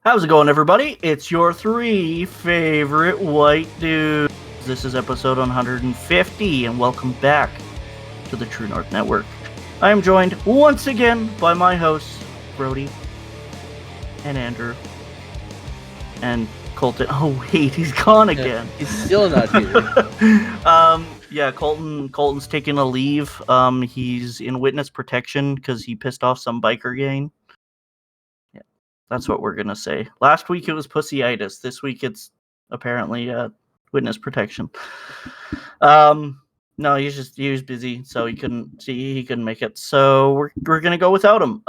How's it going, everybody? It's your three favorite white dudes. This is episode 150, and welcome back to the True North Network. I am joined once again by my hosts, Brody and Andrew and Colton. Oh wait, he's gone again. He's still not here. Colton's taking a leave. He's in witness protection because he pissed off some biker gang. Yeah, that's what we're gonna say. Last week it was pussyitis. This week it's apparently witness protection. No, he was busy, so he couldn't make it. So we're gonna go without him.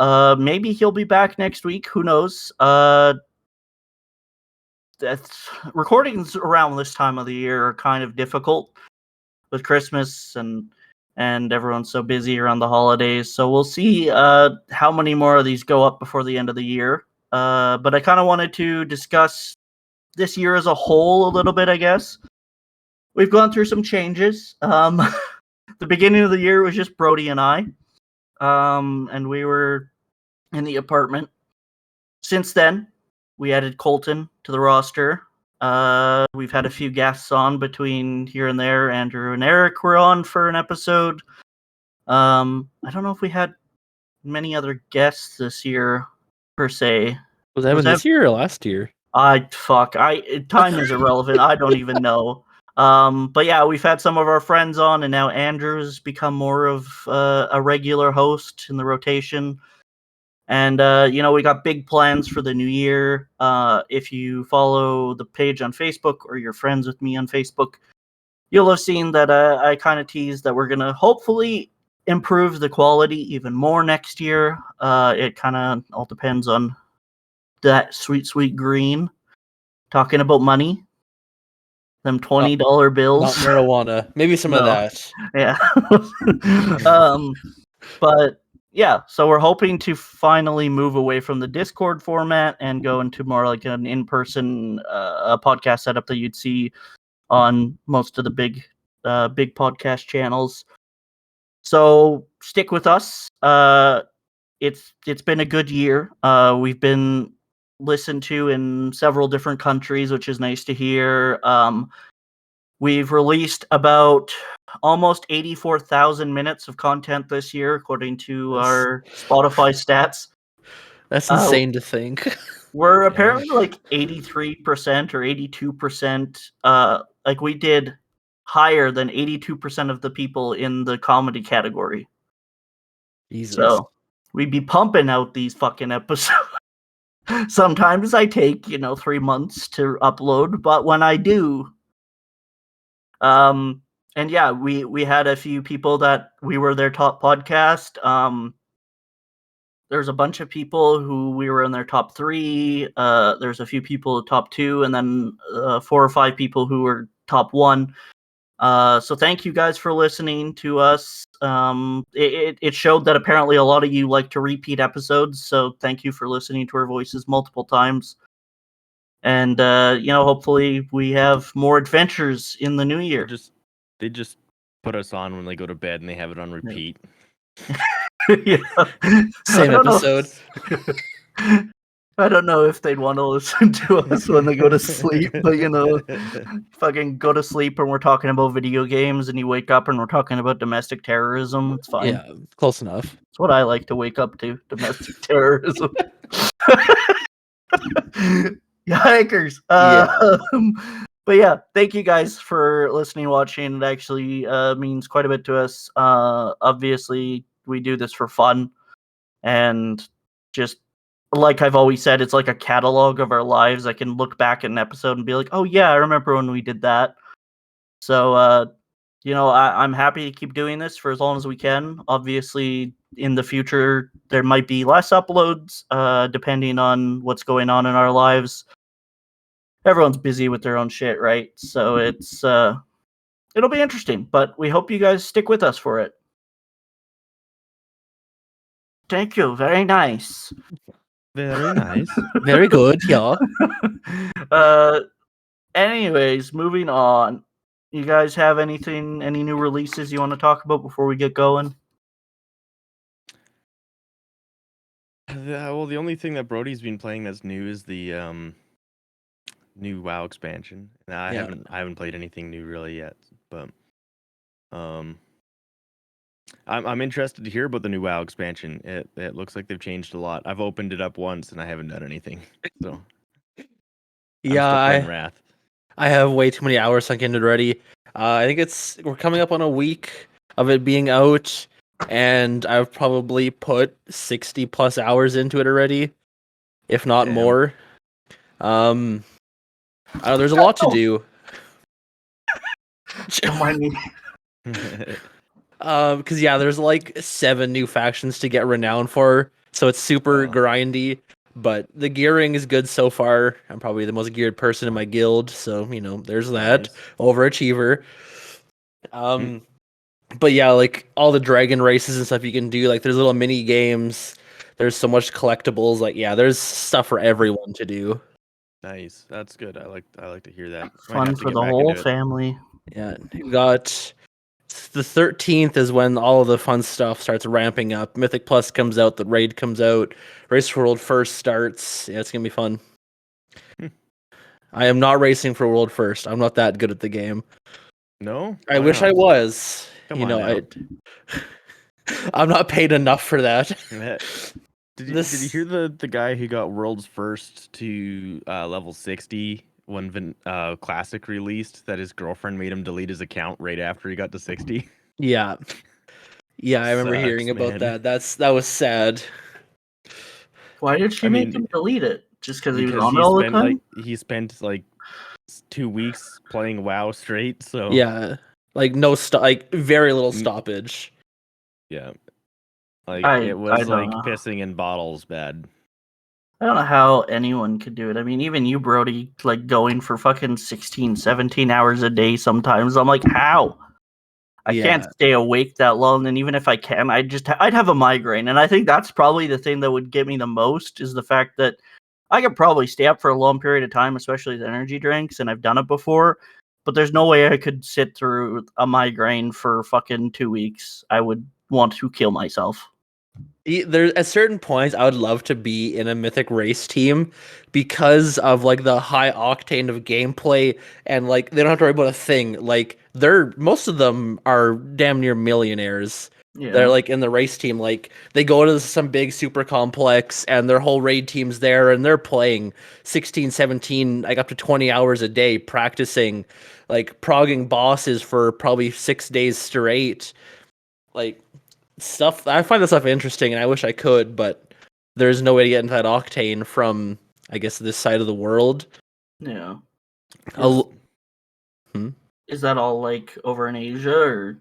Maybe he'll be back next week. Who knows? That's recordings around this time of the year are kind of difficult with Christmas and everyone's so busy around the holidays. So we'll see how many more of these go up before the end of the year. But I kind of wanted to discuss this year as a whole a little bit, I guess. We've gone through some changes. The beginning of the year was just Brody and I, and we were in the apartment. Since then, we added Colton to the roster. We've had a few guests on between here and there. Andrew and Eric were on for an episode. I don't know if we had many other guests this year, per se. Was that this year or last year? Time is irrelevant. I don't even know. But yeah, we've had some of our friends on, and now Andrew's become more of a regular host in the rotation. And, we got big plans for the new year. If you follow the page on Facebook or you're friends with me on Facebook, you'll have seen that I kind of teased that we're going to hopefully improve the quality even more next year. It kind of all depends on that sweet green. Talking about money. Them $20 bills. Not marijuana. Maybe some of that. Yeah. But yeah, so we're hoping to finally move away from the Discord format and go into more like an in-person podcast setup that you'd see on most of the big podcast channels. So stick with us. It's been a good year. We've been listened to in several different countries, which is nice to hear. We've released about almost 84,000 minutes of content this year, according to our Spotify stats. That's insane to think. We're apparently like 83% or 82%. Like we did higher than 82% of the people in the comedy category. Jesus. So we'd be pumping out these fucking episodes. Sometimes I take, 3 months to upload, but when I do, and yeah, we had a few people that we were their top podcast. There's a bunch of people who we were in their top 3. There's a few people top 2, and then 4 or 5 people who were top 1. So thank you guys for listening to us. It showed that apparently a lot of you like to repeat episodes. So thank you for listening to our voices multiple times. And, hopefully we have more adventures in the new year. They just put us on when they go to bed and they have it on repeat. Yeah. Same episode. I don't know if they'd want to listen to us when they go to sleep, but, fucking go to sleep and we're talking about video games and you wake up and we're talking about domestic terrorism. It's fine. Yeah, close enough. It's what I like to wake up to, domestic terrorism. Yikers. But yeah, thank you guys for listening, watching. It actually means quite a bit to us. Obviously, we do this for fun. And just like I've always said, it's like a catalog of our lives. I can look back at an episode and be like, oh yeah, I remember when we did that. So, I'm happy to keep doing this for as long as we can. Obviously, in the future, there might be less uploads, depending on what's going on in our lives. Everyone's busy with their own shit, right? So it's it'll be interesting, but we hope you guys stick with us for it. Thank you. Very nice. Very nice. Very good, yeah. Anyways, moving on. You guys have any new releases you want to talk about before we get going? The only thing that Brody's been playing that's new is the new WoW expansion. And I Yeah. haven't played anything new really yet, but um, I'm interested to hear about the new WoW expansion. It looks like they've changed a lot. I've opened it up once and I haven't done anything, so I'm Yeah, still playing Wrath. I have way too many hours sunk into it already. I think we're coming up on a week of it being out, and I've probably put 60 plus hours into it already, if not Damn. more. I know there's a lot to do. Don't mind me. Because yeah, there's like 7 new factions to get renowned for, so it's super Wow. grindy. But the gearing is good so far. I'm probably the most geared person in my guild, so there's that. Nice. Overachiever. But yeah, like all the dragon races and stuff you can do, like there's little mini games. There's so much collectibles. Like yeah, there's stuff for everyone to do. Nice. That's good. I like to hear that. Might Fun have to for get the back whole into it. family. Yeah, we got the 13th is when all of the fun stuff starts ramping up. Mythic Plus comes out, the raid comes out, Race for World First starts. Yeah, it's gonna be fun. I am not racing for World First. I'm not that good at the game. No? I Why wish I not? was. Come on now. I'm not paid enough for that. Did you hear the guy who got world's first to level 60 when Classic released, that his girlfriend made him delete his account right after he got to 60? Yeah. Yeah, I remember Sucks, hearing about man. that was sad. Why did she I make mean, him delete it? Just because he was because on it all the time? he spent like 2 weeks playing WoW straight, so Yeah. Like very little stoppage. yeah. Like I it was don't like know. pissing in bottles bad. I don't know how anyone could do it. I mean, even you, Brody, like going for fucking 16, 17 hours a day sometimes. I'm like, how? I can't Yeah. stay awake that long, and even if I can, I'd have a migraine. And I think that's probably the thing that would get me the most is the fact that I could probably stay up for a long period of time, especially with energy drinks, and I've done it before. But there's no way I could sit through a migraine for fucking 2 weeks. I would want to kill myself. There at certain points I would love to be in a mythic race team because of like the high octane of gameplay, and like they don't have to worry about a thing. Like most of them are damn near millionaires. They're Yeah. like in the race team, like they go to some big super complex and their whole raid team's there and they're playing 16, 17, like up to 20 hours a day practicing, like progging bosses for probably 6 days straight. Like stuff I find that stuff interesting and I wish I could, but there's no way to get into that octane from I guess this side of the world. Yeah. I'll- Is that all like over in Asia or?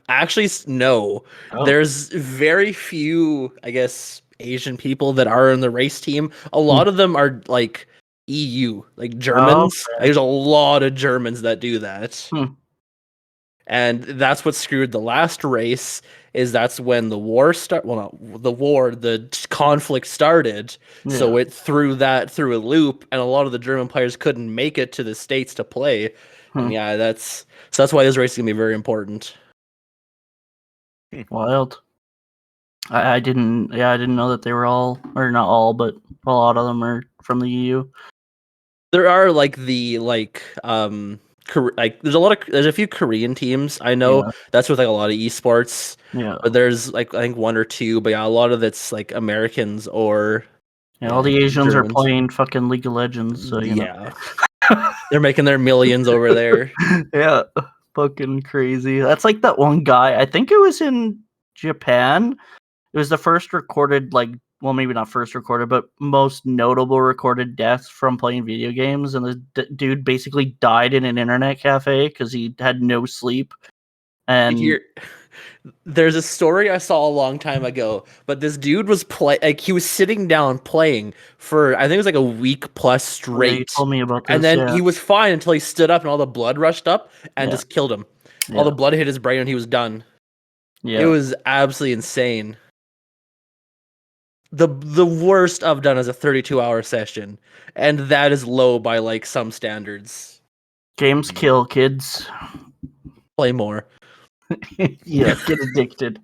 Actually, no. Oh. There's very few, I guess, Asian people that are in the race team. A lot of them are like EU, like Germans. Okay. There's a lot of Germans that do that. Hmm. And that's what screwed the last race. Is that's when the war the conflict started. So Yeah. it threw that through a loop, and a lot of the German players couldn't make it to the States to play. Hmm. And yeah, that's why this race is gonna be very important. Wild. I didn't know that they were all, or not all, but a lot of them are from the EU. There are like there's a few Korean teams. I know Yeah. that's with like a lot of esports. Yeah. But there's like I think 1 or 2, but yeah, a lot of it's like Americans or Yeah, all the Asians are Germans. playing fucking League of Legends, so you know. Yeah. They're making their millions over there. Yeah, fucking crazy. That's like that one guy. I think it was in Japan. It was the first recorded, like, well, maybe not first recorded, but most notable recorded death from playing video games. And the dude basically died in an internet cafe because he had no sleep. And There's a story I saw a long time ago, but this dude was he was sitting down playing for I think it was like a week plus you straight. told me about this. And then yeah. he was fine until he stood up and all the blood rushed up and Yeah. just killed him. Yeah. All the blood hit his brain and he was done. Yeah. It was absolutely insane. The worst I've done is a 32-hour session, and that is low by like some standards. Games kill kids. Play more. Yeah, get addicted.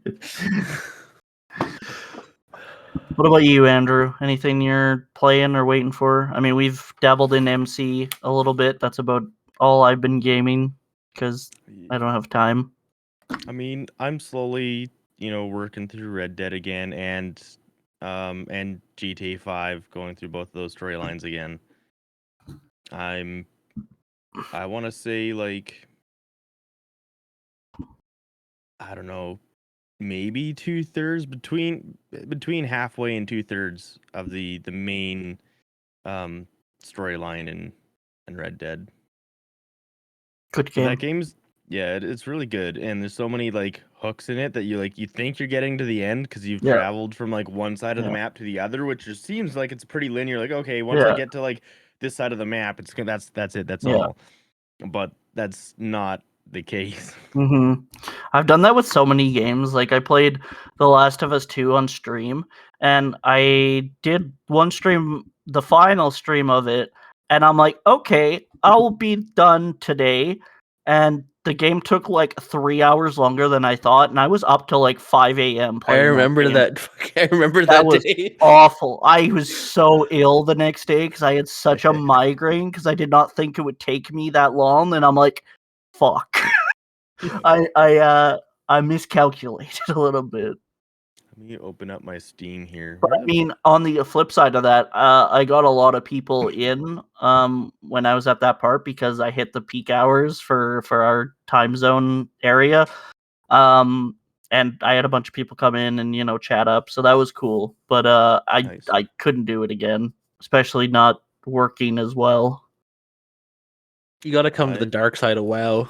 What about you, Andrew? Anything you're playing or waiting for? I mean, we've dabbled in MC a little bit. That's about all I've been gaming because I don't have time. I mean, I'm slowly, working through Red Dead again and GTA 5, going through both of those storylines again. I want to say like I don't know, maybe 2/3 between halfway and 2/3 of the main um storyline in Red Dead. Good But that game. game's it's really good, and there's so many like hooks in it that you think you're getting to the end because you've Yeah. traveled from like one side of the Yeah. map to the other, which just seems like it's pretty linear. Like, okay, once I Yeah. get to like this side of the map, that's it, that's Yeah. all. But that's not the case. I've done that with so many games. Like I played The Last of Us 2 on stream, and I did one stream, the final stream of it, and I'm like, okay, I'll be done today. And the game took like 3 hours longer than I thought, and I was up till like 5 a.m. I playing remember game. that. I remember That that was day. awful. I was so ill the next day because I had such a migraine because I did not think it would take me that long, and I'm like, fuck. I miscalculated a little bit. Let me open up my Steam here. But I mean, on the flip side of that, I got a lot of people in when I was at that part because I hit the peak hours for our time zone area. And I had a bunch of people come in and chat up, so that was cool. But Nice. I couldn't do it again, especially not working as well. You got to come to the dark side of WoW.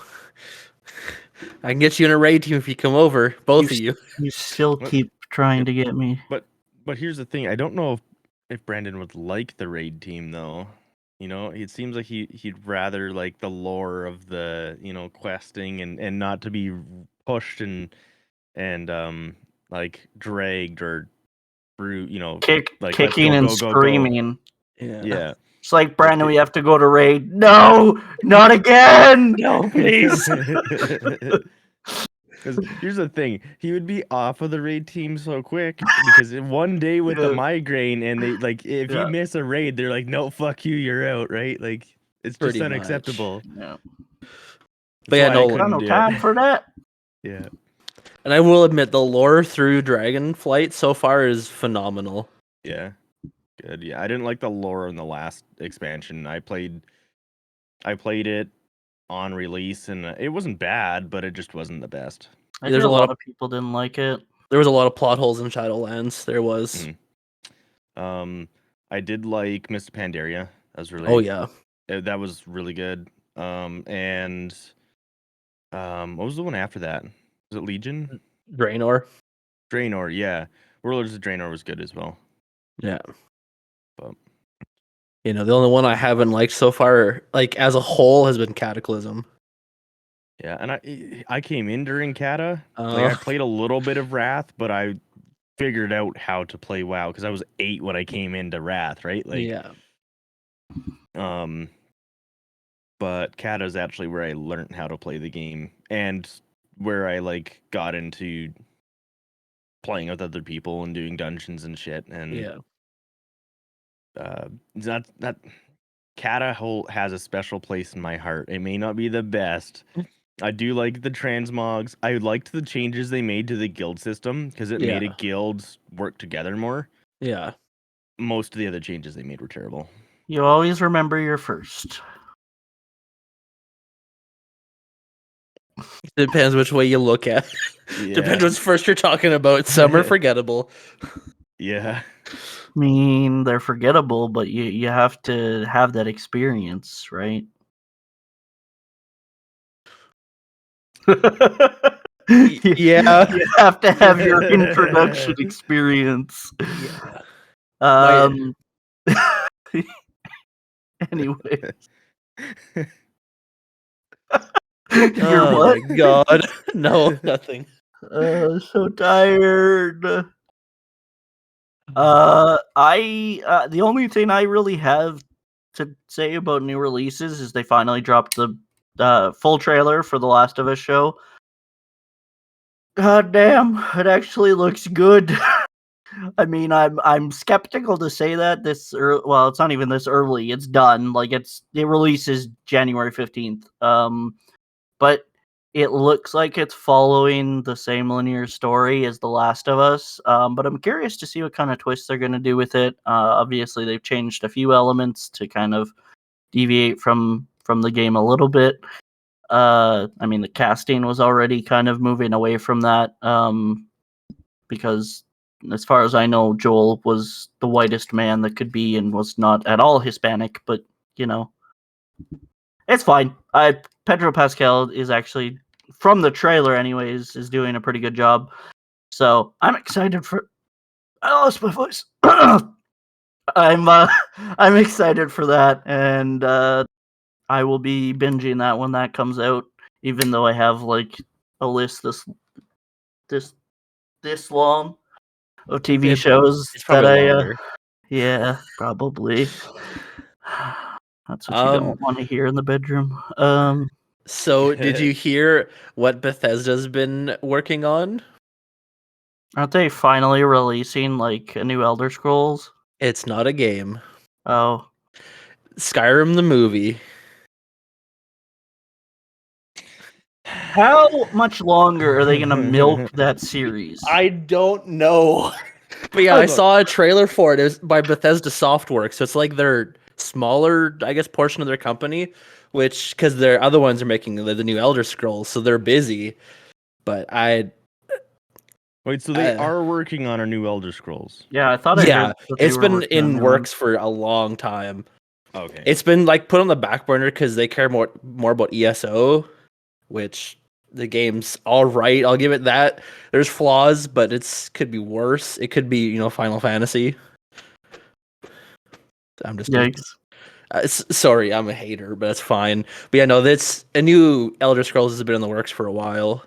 I can get you in a raid team if you come over, both of you. You still keep trying to get me. But here's the thing. I don't know if Brandon would like the raid team though. It seems like he'd rather like the lore of the, questing and not to be pushed and like dragged or through, like let's Kicking and go. screaming. Yeah. It's like, Brandon, we have to go to raid. No, not again. No, please. Because here's the thing, he would be off of the raid team so quick because in one day with the migraine and they like if you miss a raid, they're like, no, fuck you, you're out, right? Like it's Pretty just much. unacceptable. Yeah. But yeah, I no, couldn't no do time it. for that. Yeah. And I will admit, the lore through Dragonflight so far is phenomenal. Yeah. Good. Yeah, I didn't like the lore in the last expansion. I played it on release and it wasn't bad, but it just wasn't the best. There's a lot of people didn't like it. There was a lot of plot holes in Shadowlands. There was. I did like Mist of Pandaria. That was really. Oh yeah. That was really good. And what was the one after that? Was it Legion? Draenor. Draenor, yeah. Warlords of Draenor was good as well. Yeah. But the only one I haven't liked so far, like as a whole, has been Cataclysm. yeah, and I came in during Cata. Like I played a little bit of Wrath, but I figured out how to play WoW because I was 8 when I came into Wrath, right? Like yeah. But Cata is actually where I learned how to play the game and where I like got into playing with other people and doing dungeons and shit. And that Cata has a special place in my heart. It may not be the best. I do like the transmogs. I liked the changes they made to the guild system because it made a guild work together more. Yeah. Most of the other changes they made were terrible. You always remember your first. Depends which way you look at. Yeah. Depends which first you're talking about. Some are forgettable. Yeah. I mean, they're forgettable, but you have to have that experience, right? Yeah. You have to have your introduction experience. Yeah. Anyway. Oh what? my god. No, nothing. So tired. The only thing I really have to say about new releases is they finally dropped the full trailer for the Last of Us show. God damn, it actually looks good. I mean, I'm skeptical to say that well, it's not even this early. It's done. Like it releases January 15th. But it looks like it's following the same linear story as The Last of Us. But I'm curious to see what kind of twists they're going to do with it. Obviously, they've changed a few elements to kind of deviate from the game a little bit. I mean, the casting was already kind of moving away from that. Because as far as I know, Joel was the whitest man that could be and was not at all Hispanic, but you know, it's fine. Pedro Pascal is actually, from the trailer anyways, is doing a pretty good job. So I'm excited for I lost my voice. I'm excited for that, and I will be binging that when that comes out, even though I have like a list this long of TV shows It's that probably I longer. yeah, probably. That's what you Um, don't want to hear in the bedroom. so did you hear what Bethesda's been working on? Aren't they finally releasing like a new Elder Scrolls? It's not a game. Oh, Skyrim the movie. how much longer are they gonna milk that series? I don't know. But yeah, I saw a trailer for it. It was by Bethesda Softworks, so it's like their smaller, I guess, portion of their company, which because their other ones are making the new Elder Scrolls, so they're busy. But Wait, so they are working on a new Elder Scrolls? Yeah, I thought I yeah, heard that they it's were been working on in new works ones. for a long time. Okay. It's been like put on the back burner because they care more about ESO, which the game's all right. I'll give it that. There's flaws, but could be worse. It could be Final Fantasy. I'm just Yikes. sorry, I'm a hater, but it's fine. But yeah, no, that's a new Elder Scrolls has been in the works for a while.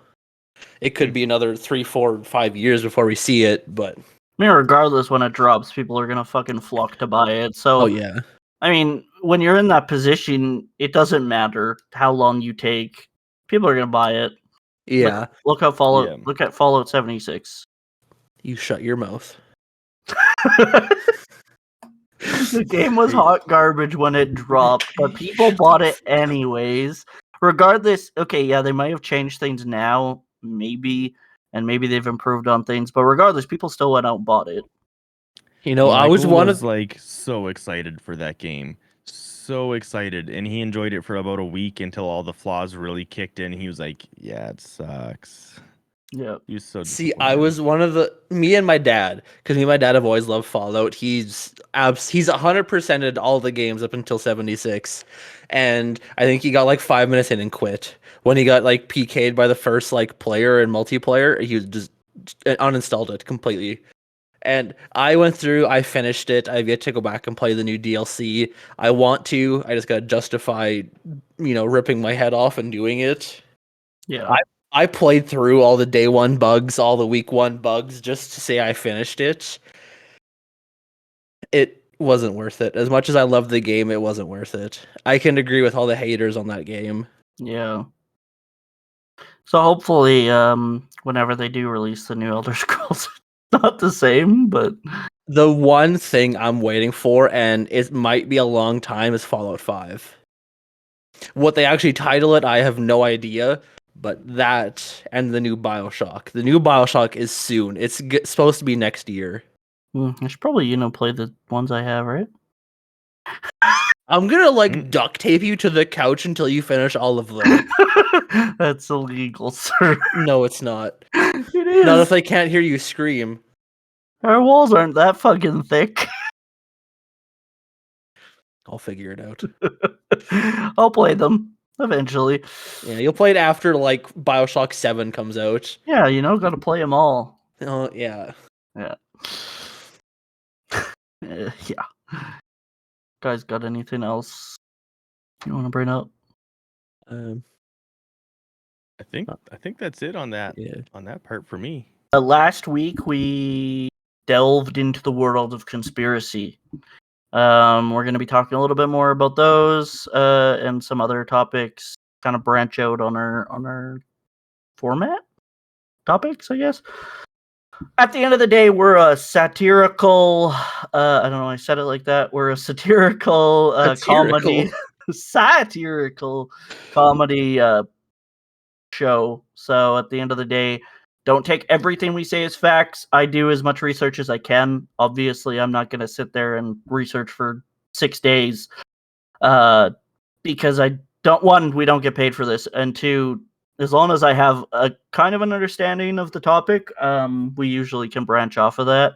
It could be another 3, 4, 5 years before we see it, but I mean, regardless, when it drops, people are gonna fucking flock to buy it. So, oh yeah, I mean, when you're in that position, it doesn't matter how long you take. People are gonna buy it. yeah. Look at Yeah. Fallout 76. You shut your mouth. The game was hot garbage when it dropped, but people bought it anyways. Regardless, okay, yeah, they might have changed things now, maybe, and maybe they've improved on things, but regardless, people still went out and bought it. I was Michael one was of like so excited for that game. So excited. And he enjoyed it for about a week until all the flaws really kicked in. He was like, yeah, it sucks. Yeah. He was so See, disappointed. I was one of me and my dad, because me and my dad have always loved Fallout. He's 100%ed all the games up until 76, and I think he got like 5 minutes in and quit. When he got like PK'd by the first like player in multiplayer, he just uninstalled it completely. And I went through, I finished it. I've yet to go back and play the new DLC. I want to. I just gotta justify, ripping my head off and doing it. Yeah. I played through all the day one bugs, all the week one bugs, just to say I finished it. It wasn't worth it. As much as I loved the game, it wasn't worth it. I can agree with all the haters on that game. Yeah. So hopefully, whenever they do release the new Elder Scrolls, it's not the same, but The one thing I'm waiting for, and it might be a long time, is Fallout 5. What they actually title it, I have no idea. But that and the new Bioshock. The new Bioshock is soon. It's supposed to be next year. I should probably, play the ones I have, right? I'm gonna duct tape you to the couch until you finish all of them. That's illegal, sir. No, it's not. It is. Not if they can't hear you scream. Our walls aren't that fucking thick. I'll figure it out. I'll play them eventually. Yeah, you'll play it after like Bioshock 7 comes out. Yeah, gotta play them all. Oh yeah. Yeah. Yeah. Guys, got anything else you want to bring up? I think that's it on that Yeah. on that part for me. Last week we delved into the world of conspiracy. We're going to be talking a little bit more about those and some other topics. Kind of branch out on our format topics, I guess. At the end of the day, we're a satirical. I don't know why I said it like that. We're a satirical comedy, satirical comedy show. So at the end of the day, don't take everything we say as facts. I do as much research as I can. Obviously, I'm not going to sit there and research for 6 days because I don't. One, we don't get paid for this, and two, as long as I have a kind of an understanding of the topic, we usually can branch off of that.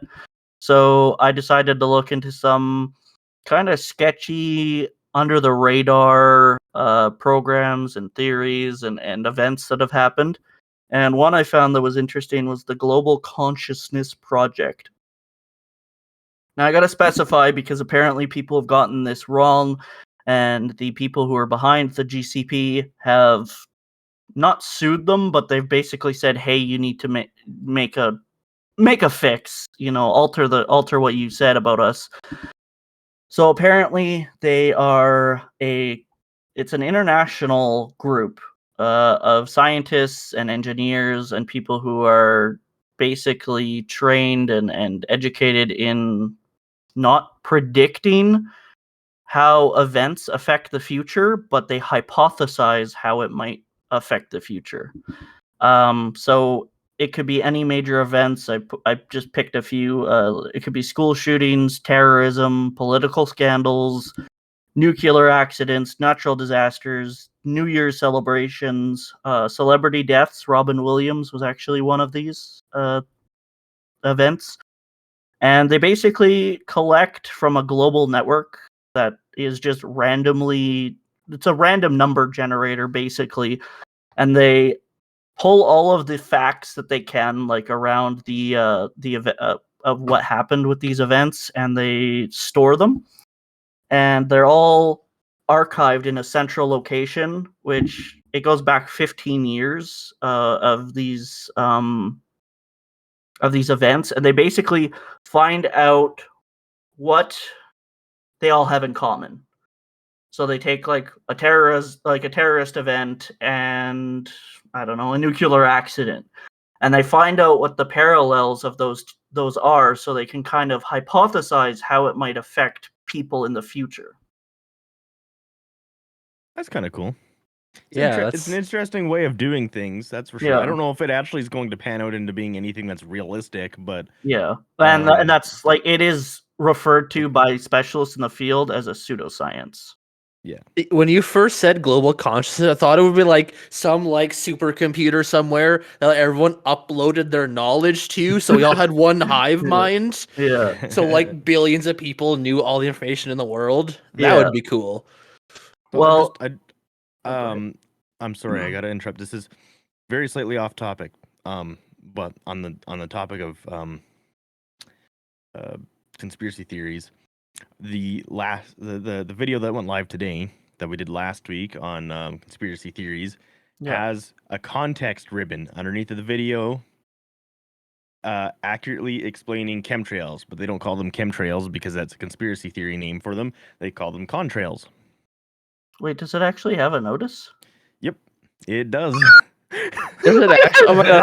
So I decided to look into some kind of sketchy, under the radar programs and theories and events that have happened. And one I found that was interesting was the Global Consciousness Project. Now I got to specify because apparently people have gotten this wrong, and the people who are behind the GCP have not sued them, but they've basically said, "Hey, you need to make a fix. You know, alter what you said about us." So apparently, it's an international group of scientists and engineers and people who are basically trained and educated in not predicting how events affect the future, but they hypothesize how it might affect the future. So it could be any major events. I just picked a few. It could be school shootings, terrorism, political scandals, nuclear accidents, natural disasters, New Year's celebrations, celebrity deaths. Robin Williams was actually one of these events. And they basically collect from a global network that is just randomly, it's a random number generator, basically. And they pull all of the facts that they can, like around the event of what happened with these events, and they store them. And they're all archived in a central location, which it goes back 15 years of these events, and they basically find out what they all have in common. So they take like a terrorist event and I don't know, a nuclear accident, and they find out what the parallels of those are, so they can kind of hypothesize how it might affect people in the future. That's kind of cool. Yeah, It's an interesting way of doing things, that's for sure. Yeah. I don't know if it actually is going to pan out into being anything that's realistic, but Yeah, and that's like it is referred to by specialists in the field as a pseudoscience. yeah. When you first said global consciousness, I thought it would be like some like supercomputer somewhere that everyone uploaded their knowledge to, so we all had one hive mind. Yeah, So like billions of people knew all the information in the world. That Yeah. would be cool. Well, I'm sorry, I gotta interrupt. This is very slightly off topic. But on the topic of conspiracy theories, the video that went live today that we did last week on conspiracy theories has a context ribbon underneath of the video accurately explaining chemtrails, but they don't call them chemtrails because that's a conspiracy theory name for them. They call them contrails. wait, does it actually have a notice? Yep, it does. Is it actually? Oh my god!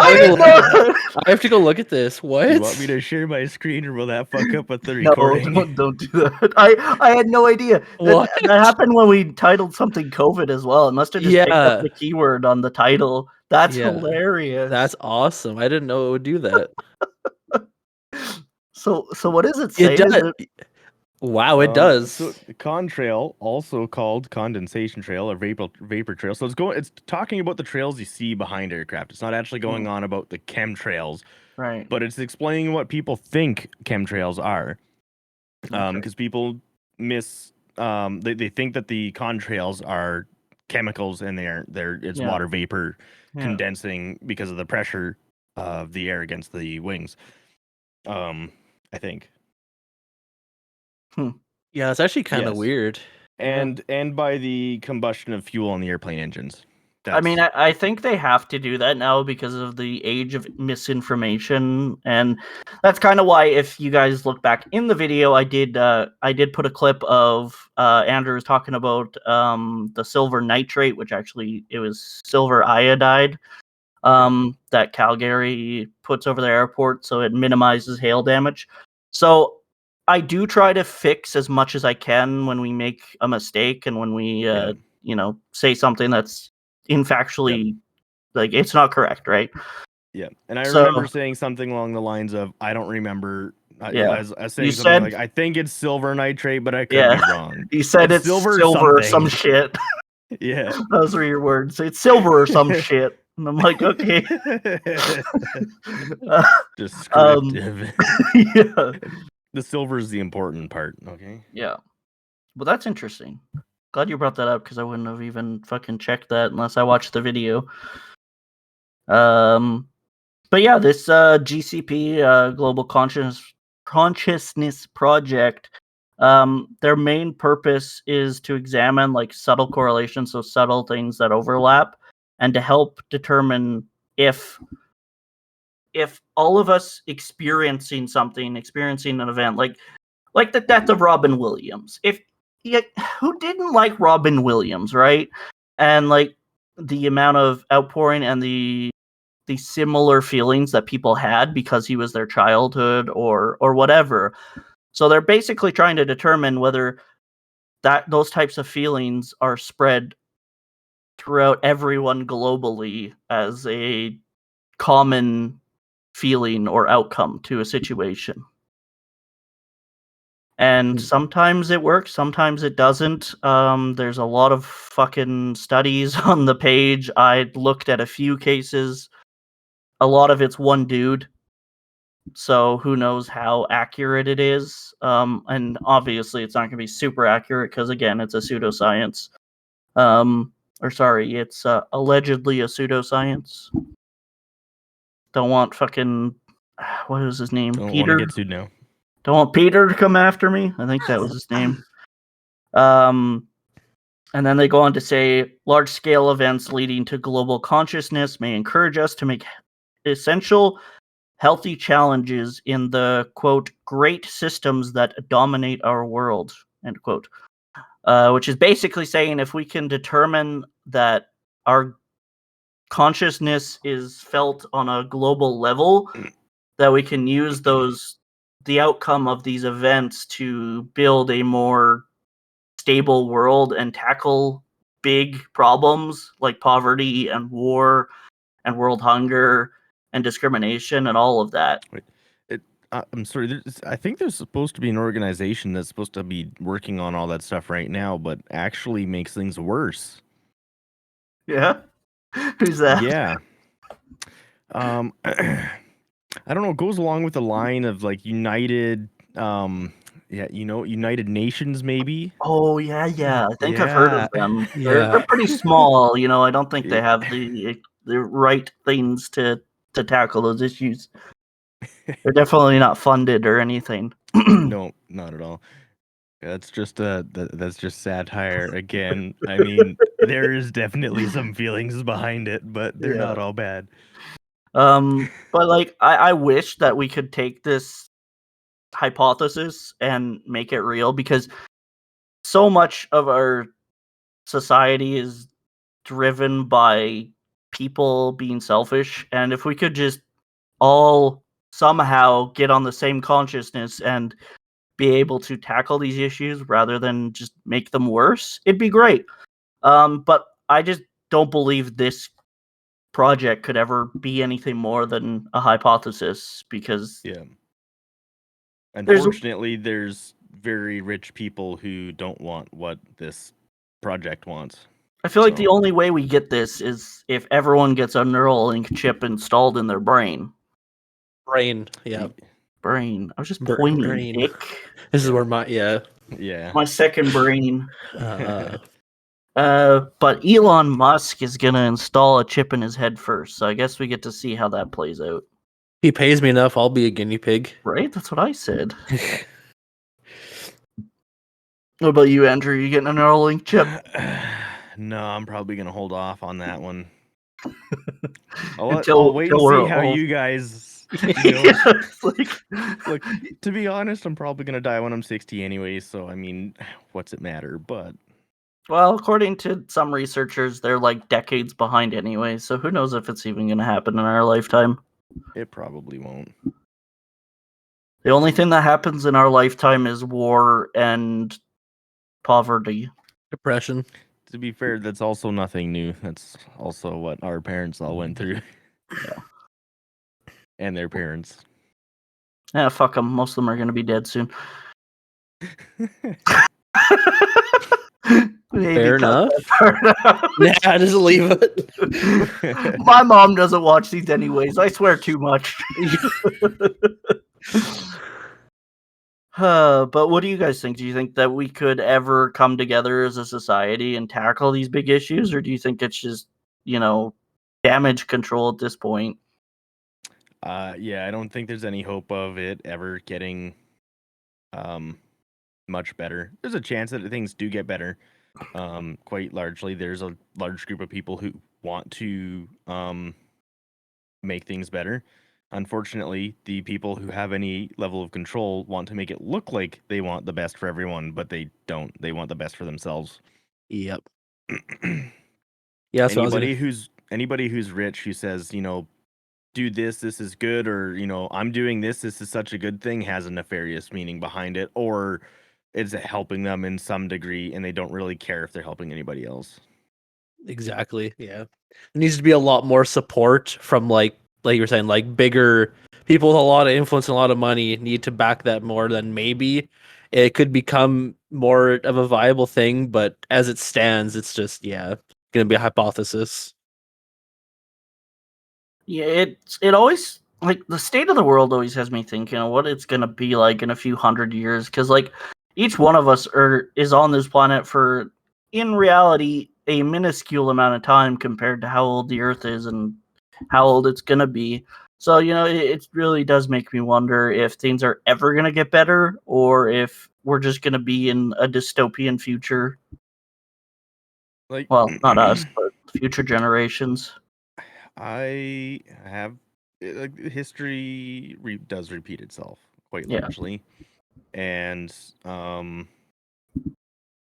I have to go look at this. What? You want me to share my screen, or will that fuck up with the No, recording? don't do that. I had no idea. What? That happened when we titled something COVID as well. It must have just picked up Yeah. the keyword on the title. That's Yeah. hilarious. That's awesome. I didn't know it would do that. So what does it say? It does. Wow, it does. So contrail, also called condensation trail or vapor trail. So it's talking about the trails you see behind aircraft. It's not actually going on about the chemtrails, Right. but it's explaining what people think chemtrails are. Because people they think that the contrails are chemicals and it's water vapor condensing because of the pressure of the air against the wings. I think. Yeah, it's actually kind of weird. And by the combustion of fuel on the airplane engines. I mean, I think they have to do that now because of the age of misinformation, and that's kind of why, if you guys look back in the video, I did put a clip of Andrew was talking about the silver nitrate, which actually it was silver iodide. that Calgary puts over their airport, so it minimizes hail damage. So I do try to fix as much as I can when we make a mistake and when we, say something that's infactually like it's not correct, right? Yeah, and I So- remember saying something along the lines of, I don't remember. Yeah. I was saying You something said- like, I think it's silver nitrate, but I could Yeah. be wrong. You said it's silver or some something. shit. Yeah. Those were your words. It's silver or some shit. And I'm like, okay. Descriptive. Yeah. The silver is the important part, okay? Yeah. Well, that's interesting. Glad you brought that up because I wouldn't have even fucking checked that unless I watched the video. But yeah, this GCP Global Consciousness Project, their main purpose is to examine like subtle correlations, so subtle things that overlap, and to help determine if all of us experiencing an event like the death of Robin Williams. Who didn't like Robin Williams, right? And like the amount of outpouring and the similar feelings that people had because he was their childhood or whatever. So they're basically trying to determine whether those types of feelings are spread throughout everyone globally as a common feeling or outcome to a situation. And sometimes it works, sometimes it doesn't. There's a lot of fucking studies on the page. I looked at a few cases. A lot of it's one dude, so who knows how accurate it is. And obviously it's not going to be super accurate because, again, it's a pseudoscience. It's allegedly a pseudoscience. Don't want fucking... What is his name? Don't want Peter? to get sued now. Don't want Peter to come after me. I think that was his name. And then they go on to say, large-scale events leading to global consciousness may encourage us to make essential, healthy challenges in the, quote, great systems that dominate our world, end quote. Which is basically saying if we can determine that our consciousness is felt on a global level, that we can use the outcome of these events to build a more stable world and tackle big problems like poverty and war and world hunger and discrimination and all of that. I'm sorry. I think there's supposed to be an organization that's supposed to be working on all that stuff right now, but actually makes things worse. Yeah? Who's that? Yeah. I don't know. It goes along with the line of like United Nations, maybe. Oh, yeah. I think I've heard of them. Yeah. They're pretty small, I don't think they have the right things to tackle those issues. They're definitely not funded or anything. No, not at all. That's just that's just satire again. I mean, there is definitely some feelings behind it, but they're not all bad. But like I wish that we could take this hypothesis and make it real, because so much of our society is driven by people being selfish, and if we could just all somehow get on the same consciousness and be able to tackle these issues rather than just make them worse, it'd be great. But I just don't believe this project could ever be anything more than a hypothesis, because Unfortunately, there's very rich people who don't want what this project wants. I feel like the only way we get this is if everyone gets a Neuralink chip installed in their brain. Brain, yeah. Brain. I was just pointing. Brain. Dick. This is where my My second brain. uh, But Elon Musk is gonna install a chip in his head first, so I guess we get to see how that plays out. he pays me enough, I'll be a guinea pig. Right? That's what I said. What about you, Andrew? You getting a Neuralink chip? No, I'm probably gonna hold off on that one. Until I'll wait and we're see how all- you guys. Look, to be honest, I'm probably gonna die when I'm 60 anyway. So I mean, what's it matter? But Well, according to some researchers, they're like decades behind anyway, so who knows if it's even going to happen in our lifetime. It probably won't. The only thing that happens in our lifetime is war and poverty. Depression. To be fair, that's also nothing new. That's also what our parents all went through. Yeah. And their parents. Yeah, fuck them. Most of them are going to be dead soon. Maybe Fair cut enough. that part out. Yeah, just leave it. My mom doesn't watch these anyways. I swear too much. But what do you guys think? Do you think that we could ever come together as a society and tackle these big issues, or do you think it's just, damage control at this point? Yeah, I don't think there's any hope of it ever getting much better. There's a chance that things do get better. Quite largely, there's a large group of people who want to make things better. Unfortunately, the people who have any level of control want to make it look like they want the best for everyone, but they don't. They want the best for themselves. Yep. Yeah, that's what I was gonna. Anybody who's rich who says, do this is good, or I'm doing this is such a good thing, has a nefarious meaning behind it, or it's helping them in some degree, and they don't really care if they're helping anybody else. Exactly. Yeah. There needs to be a lot more support from like you were saying, like bigger people with a lot of influence and a lot of money need to back that more. Than maybe it could become more of a viable thing, but as it stands, it's just gonna be a hypothesis. Yeah, it always, like, the state of the world always has me thinking of what it's gonna be like in a few hundred years, because like each one of us is on this planet for, in reality, a minuscule amount of time compared to how old the Earth is and how old it's gonna be. So it really does make me wonder if things are ever gonna get better, or if we're just gonna be in a dystopian future. Like, Well, not us, but future generations. I have like history does repeat itself quite Yeah. largely, and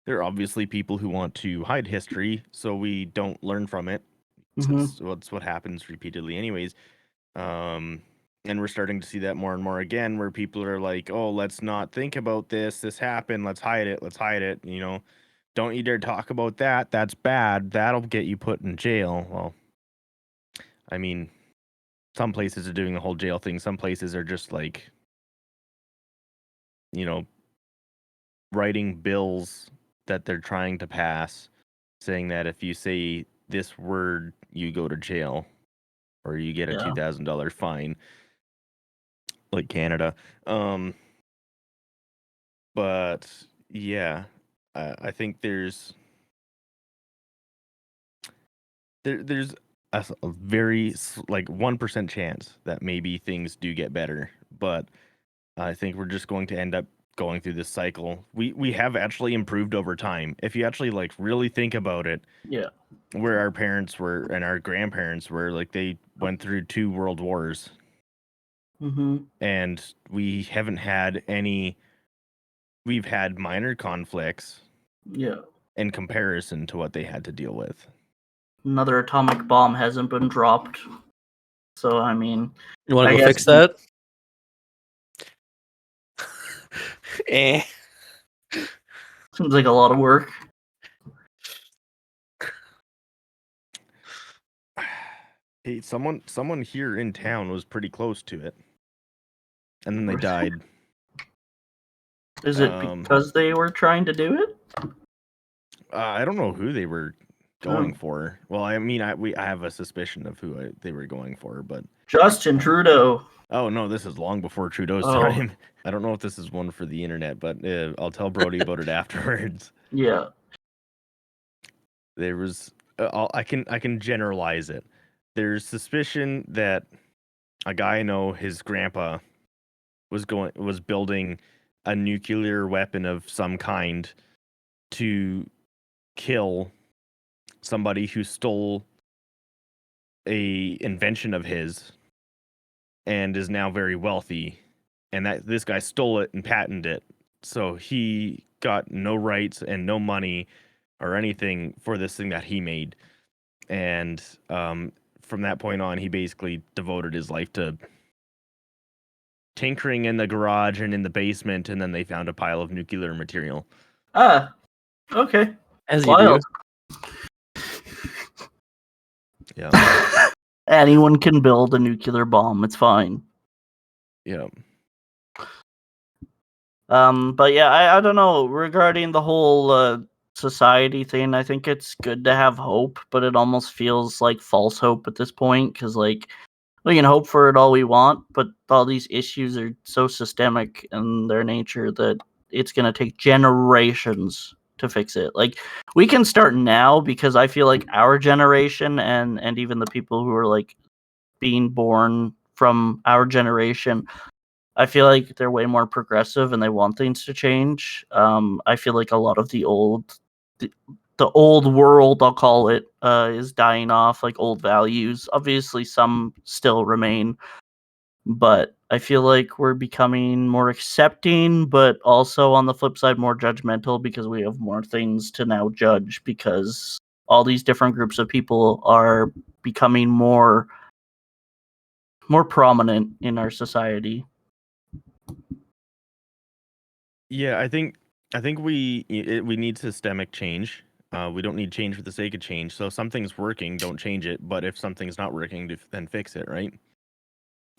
there are obviously people who want to hide history so we don't learn from it. Hmm. That's what happens repeatedly, anyways. And we're starting to see that more and more again, where people are like, "Oh, let's not think about this. This happened. Let's hide it. Let's hide it." Don't you dare talk about that. That's bad. That'll get you put in jail. Well, I mean, some places are doing the whole jail thing. Some places are just like, you know, writing bills that they're trying to pass, saying that if you say this word, you go to jail or you get a Yeah. $2,000 fine, like Canada. But yeah, I think there's a very like 1% chance that maybe things do get better, but I think we're just going to end up going through this cycle. We have actually improved over time. If you actually like really think about it, Yeah. where our parents were and our grandparents were, like they went through 2 world wars, Hmm. and we haven't had any. We've had minor conflicts Yeah. in comparison to what they had to deal with. Another atomic bomb hasn't been dropped. So, I mean, You want I to go guess fix that? Eh. seems like a lot of work. Hey, someone here in town was pretty close to it, and then they died. Is it Um, because they were trying to do it? I don't know who they were going Oh. for. Well, I mean, I have a suspicion of who they were going for, but Justin Trudeau. oh no, this is long before Trudeau's Oh, time. I don't know if this is one for the internet, but I'll tell Brody about it afterwards. yeah. There was I can generalize it. There's suspicion that a guy I know, his grandpa was building a nuclear weapon of some kind to kill somebody who stole a invention of his and is now very wealthy, and that this guy stole it and patented it, so he got no rights and no money or anything for this thing that he made. And from that point on, he basically devoted his life to tinkering in the garage and in the basement, and then they found a pile of nuclear material. Ah, okay. As you Wild. Yeah. Anyone can build a nuclear bomb. It's fine. Yeah. But yeah, I don't know regarding the whole society thing. I think it's good to have hope, but it almost feels like false hope at this point because like we can hope for it all we want, but all these issues are so systemic in their nature that it's gonna take generations to fix it. Like we can start now because I feel like our generation and even the people who are like being born from our generation, I feel like they're way more progressive and they want things to change. I feel like a lot of the old world, I'll call it, is dying off. Like old values. Obviously, some still remain, but I feel like we're becoming more accepting, but also on the flip side, more judgmental because we have more things to now judge because all these different groups of people are becoming more prominent in our society. Yeah, I think we need systemic change. We don't need change for the sake of change. So if something's working, don't change it. But if something's not working, then fix it, right?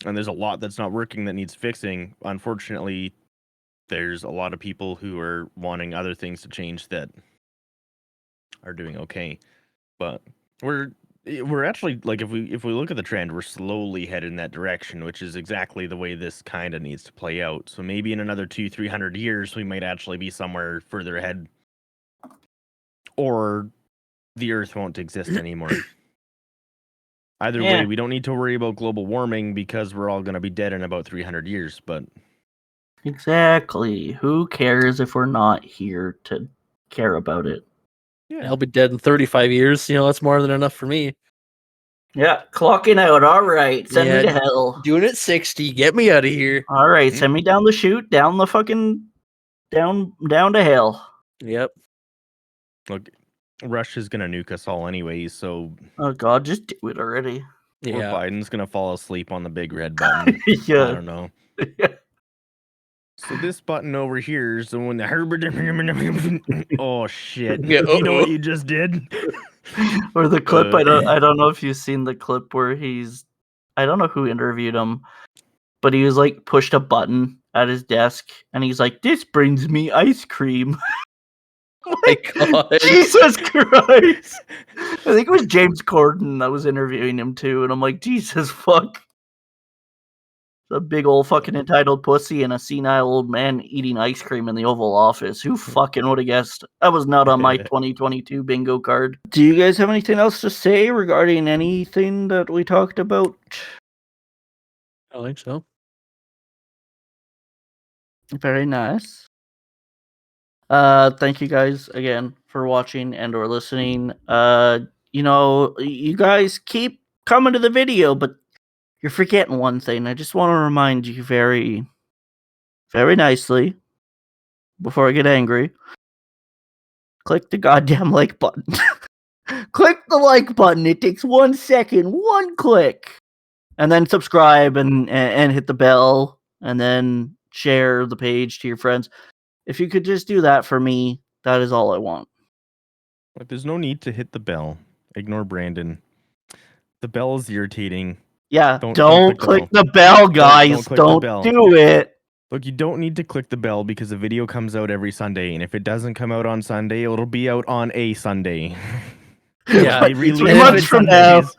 And there's a lot that's not working that needs fixing. Unfortunately, there's a lot of people who are wanting other things to change that are doing okay. But we're actually, like, if we look at the trend, we're slowly headed in that direction, which is exactly the way this kind of needs to play out. So maybe in another 200-300 years, we might actually be somewhere further ahead, or the Earth won't exist anymore. Either way, we don't need to worry about global warming because we're all going to be dead in about 300 years. But Exactly. Who cares if we're not here to care about it? yeah, I'll be dead in 35 years. That's more than enough for me. Yeah, clocking out. All right, send me to hell. Doing it 60. Get me out of here. All right, send me down the chute, down the fucking down to hell. Yep. look, Russia's going to nuke us all anyways. So Oh God, just do it already. or Yeah. Biden's going to fall asleep on the big red button. I Yeah. don't know. So this button over here is the one that oh shit. Yeah, You know uh-oh. what you just did? Or the clip. I don't know if you've seen the clip where I don't know who interviewed him, but he was like pushed a button at his desk and he's like, "This brings me ice cream." My God. Jesus Christ. I think it was James Corden that was interviewing him too, and I'm like, Jesus fuck. A big old fucking entitled pussy and a senile old man eating ice cream in the Oval Office. Who fucking would have guessed? That was not on my 2022 bingo card. Do you guys have anything else to say regarding anything that we talked about? I think so. Very nice. Thank you guys again for watching and or listening. You guys keep coming to the video, but you're forgetting one thing. I just want to remind you very, very nicely before I get angry. Click the goddamn like button. Click the like button. It takes 1 second, one click. And then subscribe and hit the bell and then share the page to your friends. If you could just do that for me, that is all I want. Like, there's no need to hit the bell. Ignore Brandon. The bell is irritating. Yeah, Don't click the bell, guys. click the bell. Do it. Look, you don't need to click the bell because the video comes out every Sunday, and if it doesn't come out on Sunday, it'll be out on a Sunday. Yeah, They It's release 3 months on from now. Sundays.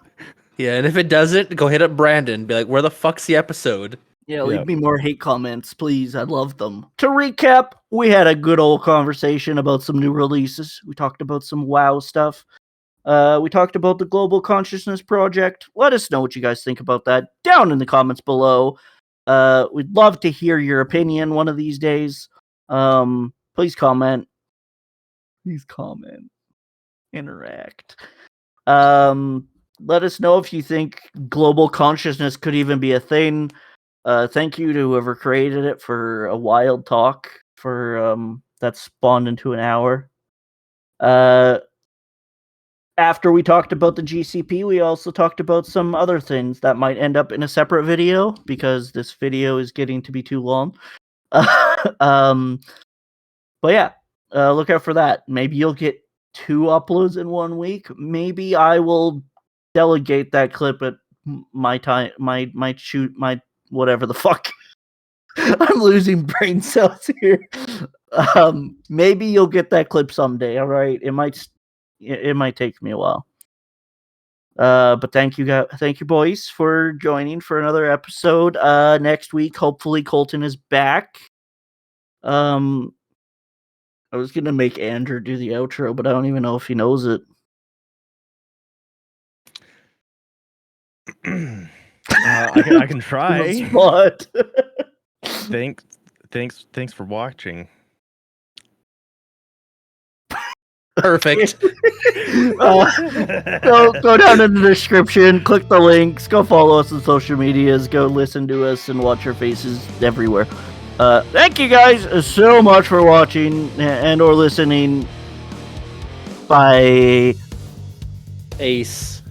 Yeah, and if it doesn't, go hit up Brandon. Be like, where the fuck's the episode? Yeah, leave me more hate comments, please. I'd love them. To recap, we had a good old conversation about some new releases. We talked about some WoW stuff. We talked about the Global Consciousness Project. Let us know what you guys think about that down in the comments below. We'd love to hear your opinion one of these days. Please comment. Interact. Let us know if you think global consciousness could even be a thing. Thank you to whoever created it for a wild talk for that spawned into an hour. After we talked about the GCP, we also talked about some other things that might end up in a separate video because this video is getting to be too long. But yeah, look out for that. Maybe you'll get 2 uploads in 1 week. Maybe I will delegate that clip at my time, my whatever the fuck. I'm losing brain cells here. Maybe you'll get that clip someday. All right, it might take me a while. But thank you boys for joining for another episode. Next week, hopefully Colton is back. I was gonna make Andrew do the outro, but I don't even know if he knows it. I can try. What? Thanks for watching. Perfect. Go down in the description, click the links, go follow us on social medias, go listen to us and watch our faces everywhere. Thank you guys so much for watching and or listening. Bye. Ace.